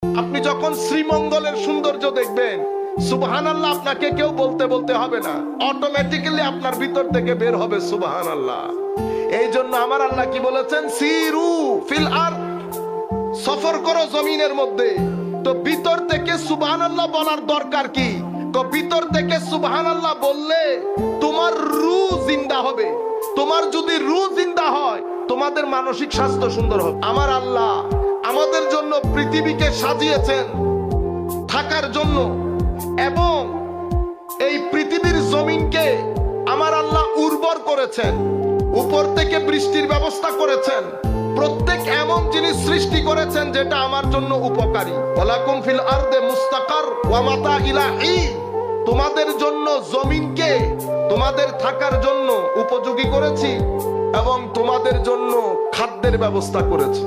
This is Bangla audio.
আপনি যখন শ্রীমঙ্গলের সৌন্দর্য দেখবেন, সুবহানাল্লাহ আপনাকে কেউ বলতে বলতে হবে না, অটোমেটিক্যালি আপনার ভিতর থেকে বের হবে সুবহানাল্লাহ। এই জন্য আমার আল্লাহ কি বলেছেন, সিরু ফিল আরদ, সফর করো জমিনের মধ্যে। তো ভিতর থেকে সুবহানাল্লাহ বলার দরকার কি? তো ভিতর থেকে সুবহানাল্লাহ বললে তোমার রূহ জিন্দা হবে। তোমার যদি রূহ জিন্দা হয়, তোমাদের মানসিক স্বাস্থ্য সুন্দর হবে। আমার আল্লাহ আমাদের জন্য পৃথিবীকে সাজিয়েছেন থাকার জন্য, এবং এই পৃথিবীর জমিনকে আমার আল্লাহ উর্বর করেছেন, উপর থেকে বৃষ্টির ব্যবস্থা করেছেন, প্রত্যেক এমন জিনিস সৃষ্টি করেছেন যেটা আমার জন্য উপকারী। ওয়ালাকুম ফিল আরদে মুস্তাকার ওয়া মাতা ইলা ঈদ, তোমাদের জন্য জমিনকে তোমাদের থাকার জন্য উপযোগী করেছি এবং তোমাদের জন্য খাদ্যের ব্যবস্থা করেছি।